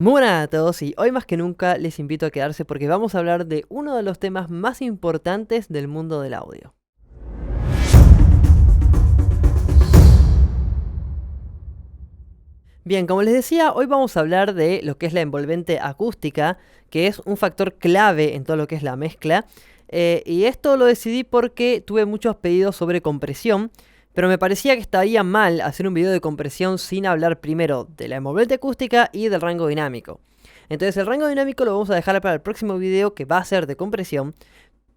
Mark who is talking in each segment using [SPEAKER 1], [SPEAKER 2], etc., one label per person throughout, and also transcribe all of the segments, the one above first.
[SPEAKER 1] Muy buenas a todos y hoy más que nunca les invito a quedarse porque vamos a hablar de uno de los temas más importantes del mundo del audio. Bien, como les decía, hoy vamos a hablar de lo que es la envolvente acústica, que es un factor clave en todo lo que es la mezcla. Y esto lo decidí porque tuve muchos pedidos sobre compresión, pero me parecía que estaría mal hacer un video de compresión sin hablar primero de la envolvente acústica y del rango dinámico. Entonces el rango dinámico lo vamos a dejar para el próximo video, que va a ser de compresión,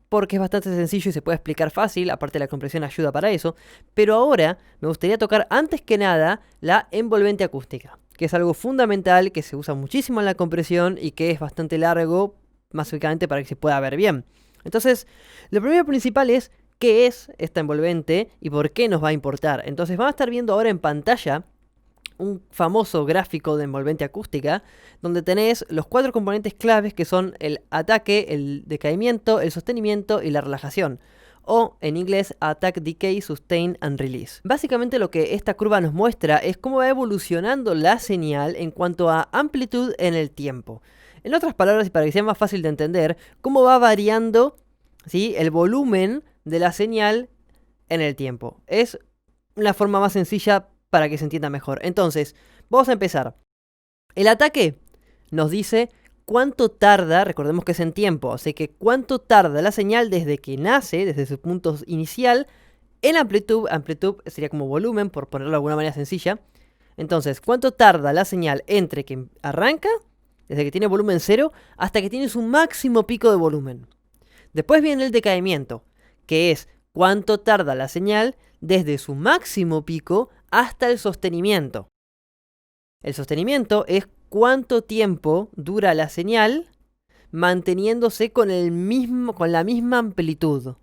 [SPEAKER 1] porque es bastante sencillo y se puede explicar fácil, aparte la compresión ayuda para eso. Pero ahora me gustaría tocar antes que nada la envolvente acústica, que es algo fundamental que se usa muchísimo en la compresión y que es bastante largo, básicamente para que se pueda ver bien. Entonces, lo primero principal es qué es esta envolvente y por qué nos va a importar. Entonces vamos a estar viendo ahora en pantalla un famoso gráfico de envolvente acústica, donde tenés los 4 componentes claves que son el ataque, el decaimiento, el sostenimiento y la relajación. O en inglés, Attack, Decay, Sustain and Release. Básicamente lo que esta curva nos muestra es cómo va evolucionando la señal en cuanto a amplitud en el tiempo. En otras palabras, y para que sea más fácil de entender, cómo va variando, ¿sí?, el volumen de la señal en el tiempo. Es una forma más sencilla para que se entienda mejor. Entonces, vamos a empezar. El ataque nos dice cuánto tarda, recordemos que es en tiempo, así que cuánto tarda la señal desde que nace, desde su punto inicial, en amplitud. Amplitud sería como volumen, por ponerlo de alguna manera sencilla. Entonces, cuánto tarda la señal entre que arranca, desde que tiene volumen 0, hasta que tiene su máximo pico de volumen. Después viene el decaimiento, que es cuánto tarda la señal desde su máximo pico hasta el sostenimiento. El sostenimiento es cuánto tiempo dura la señal manteniéndose con la misma amplitud.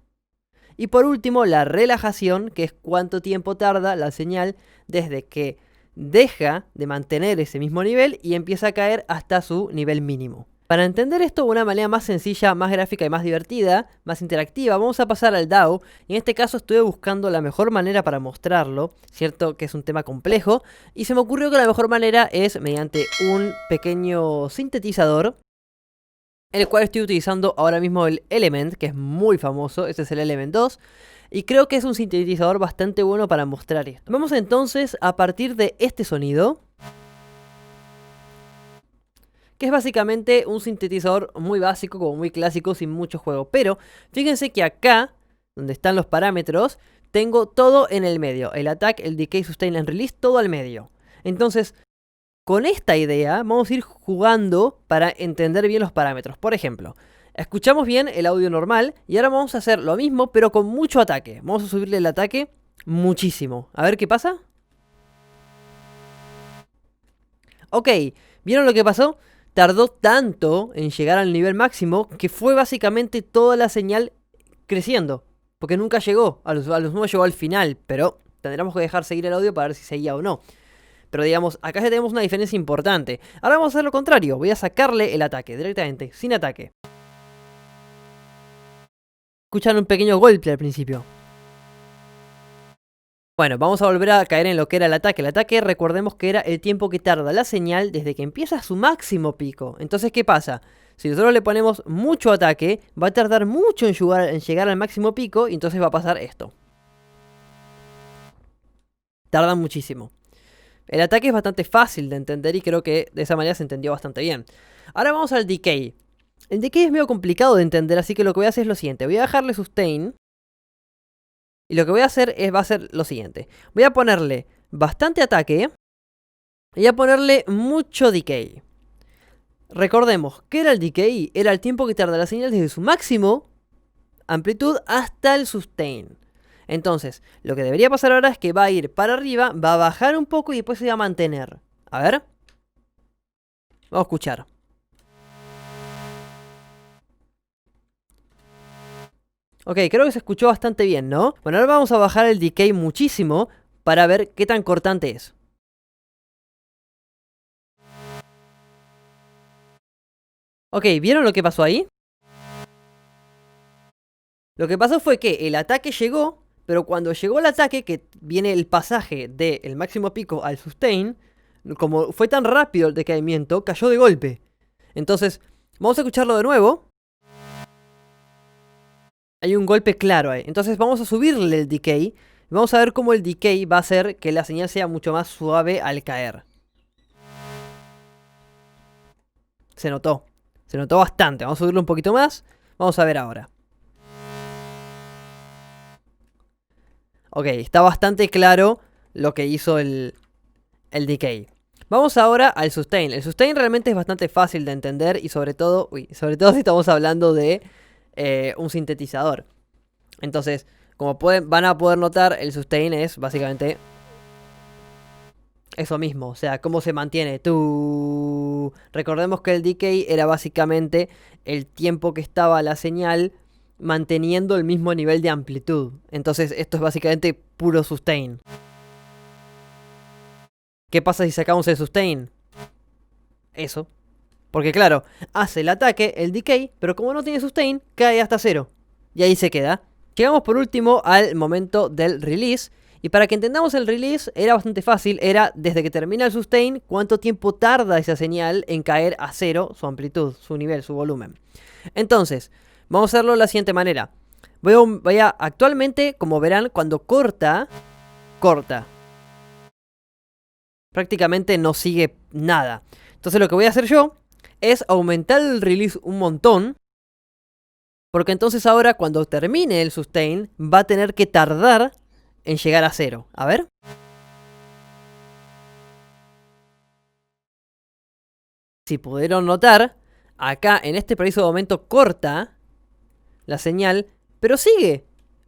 [SPEAKER 1] Y por último, la relajación, que es cuánto tiempo tarda la señal desde que deja de mantener ese mismo nivel y empieza a caer hasta su nivel mínimo. Para entender esto de una manera más sencilla, más gráfica y más divertida, más interactiva, vamos a pasar al DAW. Y en este caso estuve buscando la mejor manera para mostrarlo, cierto que es un tema complejo, y se me ocurrió que la mejor manera es mediante un pequeño sintetizador, el cual estoy utilizando ahora mismo, el Element, que es muy famoso. Este es el Element 2. Y creo que es un sintetizador bastante bueno para mostrar esto. Vamos entonces a partir de este sonido, que es básicamente un sintetizador muy básico, como muy clásico, sin mucho juego. Pero fíjense que acá, donde están los parámetros, tengo todo en el medio. El attack, el decay, sustain and release, todo al medio. Entonces, con esta idea, vamos a ir jugando para entender bien los parámetros. Por ejemplo, escuchamos bien el audio normal y ahora vamos a hacer lo mismo, pero con mucho ataque. Vamos a subirle el ataque muchísimo. A ver qué pasa. Ok, ¿vieron lo que pasó? Tardó tanto en llegar al nivel máximo que fue básicamente toda la señal creciendo. Porque nunca llegó, a los nuevos llegó al final, pero tendremos que dejar seguir el audio para ver si seguía o no. Pero digamos, acá ya tenemos una diferencia importante. Ahora vamos a hacer lo contrario, voy a sacarle el ataque directamente, sin ataque. Escucharon un pequeño golpe al principio. Bueno, vamos a volver a caer en lo que era el ataque. El ataque, recordemos que era el tiempo que tarda la señal desde que empieza su máximo pico. Entonces, ¿qué pasa? Si nosotros le ponemos mucho ataque, va a tardar mucho en llegar al máximo pico y entonces va a pasar esto. Tarda muchísimo. El ataque es bastante fácil de entender y creo que de esa manera se entendió bastante bien. Ahora vamos al decay. El decay es medio complicado de entender, así que lo que voy a hacer es lo siguiente. Voy a dejarle sustain. Y lo que voy a hacer va a ser lo siguiente. Voy a ponerle bastante ataque y a ponerle mucho decay. Recordemos, ¿qué era el decay? Era el tiempo que tarda la señal desde su máximo amplitud hasta el sustain. Entonces, lo que debería pasar ahora es que va a ir para arriba, va a bajar un poco y después se va a mantener. A ver. Vamos a escuchar. Ok, creo que se escuchó bastante bien, ¿no? Bueno, ahora vamos a bajar el decay muchísimo para ver qué tan cortante es. Ok, ¿vieron lo que pasó ahí? Lo que pasó fue que el ataque llegó, pero cuando llegó el ataque, que viene el pasaje del máximo pico al sustain, como fue tan rápido el decaimiento, cayó de golpe. Entonces, vamos a escucharlo de nuevo. Hay un golpe claro ahí. Entonces vamos a subirle el decay. Vamos a ver cómo el decay va a hacer que la señal sea mucho más suave al caer. Se notó. Se notó bastante. Vamos a subirlo un poquito más. Vamos a ver ahora. Ok, está bastante claro lo que hizo el decay. Vamos ahora al sustain. El sustain realmente es bastante fácil de entender y sobre todo si estamos hablando de un sintetizador. Entonces, como van a poder notar, el sustain es básicamente eso mismo. O sea, cómo se mantiene. Recordemos que el decay era básicamente el tiempo que estaba la señal manteniendo el mismo nivel de amplitud. Entonces, esto es básicamente puro sustain. ¿Qué pasa si sacamos el sustain? Eso. Porque claro, hace el ataque, el decay, pero como no tiene sustain, cae hasta 0. Y ahí se queda. Llegamos por último al momento del release. Y para que entendamos el release, era bastante fácil. Era desde que termina el sustain, cuánto tiempo tarda esa señal en caer a 0 su amplitud, su nivel, su volumen. Entonces, vamos a hacerlo de la siguiente manera. Actualmente, como verán, cuando corta. Prácticamente no sigue nada. Entonces lo que voy a hacer yo es aumentar el release un montón. Porque entonces ahora cuando termine el sustain va a tener que tardar en llegar a 0. A ver. Si pudieron notar, acá en este preciso momento corta la señal, pero sigue.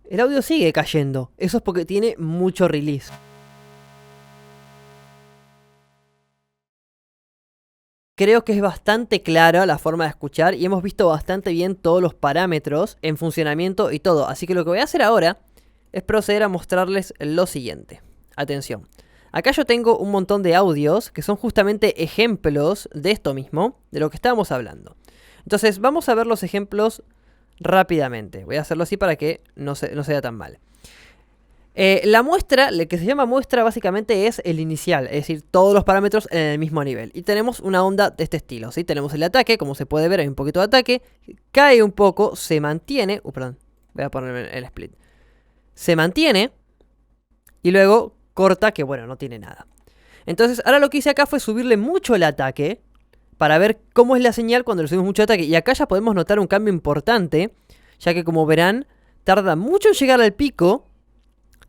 [SPEAKER 1] El audio sigue cayendo. Eso es porque tiene mucho release. Creo que es bastante clara la forma de escuchar y hemos visto bastante bien todos los parámetros en funcionamiento y todo. Así que lo que voy a hacer ahora es proceder a mostrarles lo siguiente. Atención. Acá yo tengo un montón de audios que son justamente ejemplos de esto mismo, de lo que estábamos hablando. Entonces vamos a ver los ejemplos rápidamente. Voy a hacerlo así para que no sea tan mal. La muestra, lo que se llama muestra básicamente es el inicial, es decir, todos los parámetros en el mismo nivel. Y tenemos una onda de este estilo, ¿sí? Tenemos el ataque, como se puede ver hay un poquito de ataque, cae un poco, se mantiene, perdón, voy a poner el split. Se mantiene y luego corta, que bueno, no tiene nada. Entonces ahora lo que hice acá fue subirle mucho el ataque para ver cómo es la señal cuando le subimos mucho ataque. Y acá ya podemos notar un cambio importante, ya que como verán, tarda mucho en llegar al pico.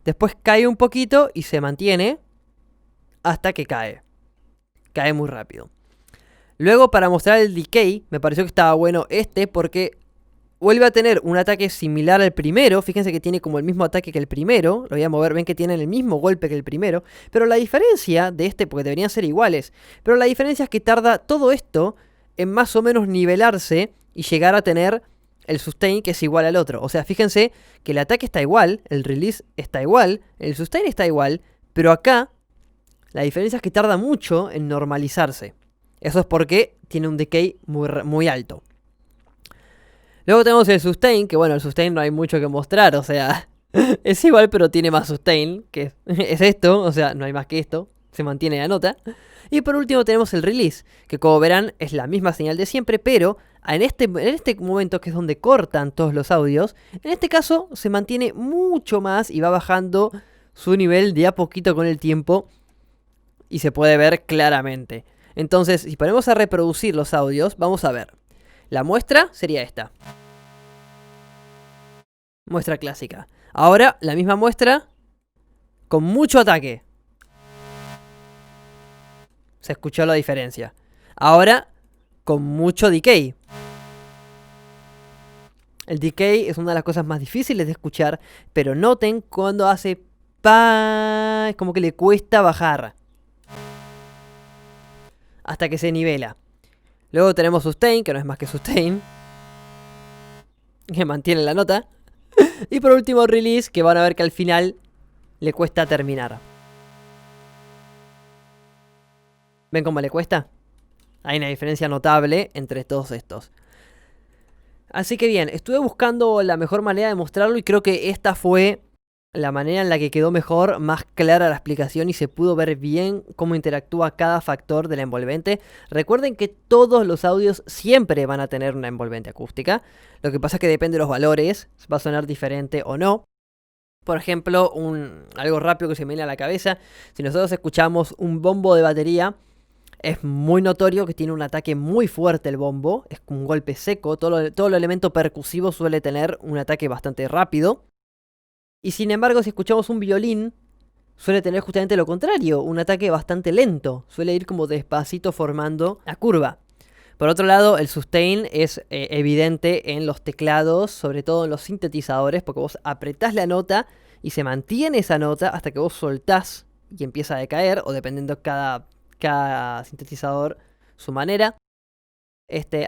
[SPEAKER 1] Después cae un poquito y se mantiene hasta que cae. Cae muy rápido. Luego para mostrar el decay, me pareció que estaba bueno porque vuelve a tener un ataque similar al primero. Fíjense que tiene como el mismo ataque que el primero. Lo voy a mover, ven que tienen el mismo golpe que el primero. Pero la diferencia de porque deberían ser iguales. Pero la diferencia es que tarda todo esto en más o menos nivelarse y llegar a tener el sustain que es igual al otro. O sea, fíjense que el ataque está igual, el release está igual, el sustain está igual, pero acá la diferencia es que tarda mucho en normalizarse. Eso es porque tiene un decay muy alto. Luego tenemos el sustain, que bueno, el sustain no hay mucho que mostrar, o sea, es igual pero tiene más sustain, que es esto, o sea, no hay más que esto, se mantiene la nota. Y por último tenemos el release, que como verán es la misma señal de siempre, pero en este momento que es donde cortan todos los audios, en este caso se mantiene mucho más y va bajando su nivel de a poquito con el tiempo y se puede ver claramente. Entonces, si ponemos a reproducir los audios, vamos a ver. La muestra sería esta. Muestra clásica. Ahora la misma muestra con mucho ataque. Se escuchó la diferencia. Ahora, con mucho decay. El decay es una de las cosas más difíciles de escuchar, pero noten cuando hace pa, es como que le cuesta bajar. Hasta que se nivela. Luego tenemos sustain, que no es más que sustain. Que mantiene la nota. Y por último release, que van a ver que al final le cuesta terminar. ¿Ven cómo le cuesta? Hay una diferencia notable entre todos estos. Así que bien, estuve buscando la mejor manera de mostrarlo y creo que esta fue la manera en la que quedó mejor, más clara la explicación y se pudo ver bien cómo interactúa cada factor de la envolvente. Recuerden que todos los audios siempre van a tener una envolvente acústica. Lo que pasa es que depende de los valores, va a sonar diferente o no. Por ejemplo, algo rápido que se me viene a la cabeza, si nosotros escuchamos un bombo de batería, es muy notorio que tiene un ataque muy fuerte el bombo, es un golpe seco, todo el elemento percusivo suele tener un ataque bastante rápido. Y sin embargo, si escuchamos un violín, suele tener justamente lo contrario, un ataque bastante lento, suele ir como despacito formando la curva. Por otro lado, el sustain es evidente en los teclados, sobre todo en los sintetizadores, porque vos apretás la nota y se mantiene esa nota hasta que vos soltás y empieza a decaer, o dependiendo cada sintetizador su manera.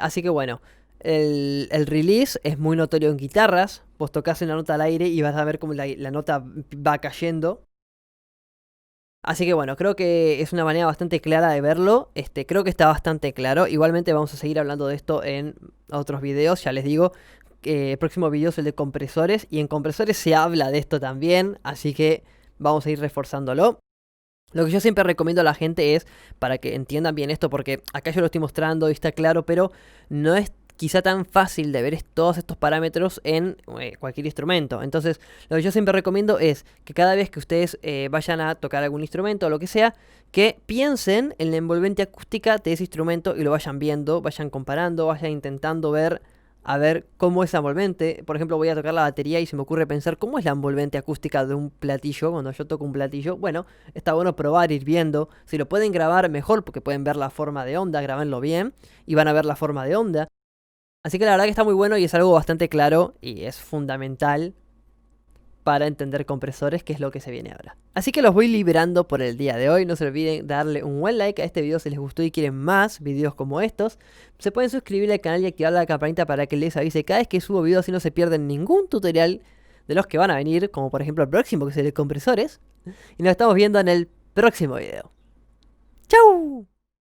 [SPEAKER 1] Así que bueno, el release es muy notorio en guitarras. Vos tocas una nota al aire y vas a ver cómo la nota va cayendo. Así que bueno, creo que es una manera bastante clara de verlo. Creo que está bastante claro. Igualmente vamos a seguir hablando de esto en otros videos. Ya les digo que el próximo video es el de compresores. Y en compresores se habla de esto también. Así que vamos a ir reforzándolo. Lo que yo siempre recomiendo a la gente es, para que entiendan bien esto, porque acá yo lo estoy mostrando y está claro, pero no es quizá tan fácil de ver todos estos parámetros en cualquier instrumento. Entonces, lo que yo siempre recomiendo es que cada vez que ustedes vayan a tocar algún instrumento o lo que sea, que piensen en la envolvente acústica de ese instrumento y lo vayan viendo, vayan comparando, vayan intentando ver a ver cómo es la envolvente. Por ejemplo, voy a tocar la batería y se me ocurre pensar cómo es la envolvente acústica de un platillo cuando yo toco un platillo. Bueno, está bueno probar, ir viendo. Si lo pueden grabar, mejor, porque pueden ver la forma de onda, grabenlo bien y van a ver la forma de onda. Así que la verdad que está muy bueno y es algo bastante claro y es fundamental para entender compresores, que es lo que se viene ahora. Así que los voy liberando por el día de hoy. No se olviden darle un buen like a este video si les gustó y quieren más videos como estos. Se pueden suscribir al canal y activar la campanita para que les avise cada vez que subo videos y no se pierden ningún tutorial de los que van a venir, como por ejemplo el próximo, que es el de compresores. Y nos estamos viendo en el próximo video. ¡Chau!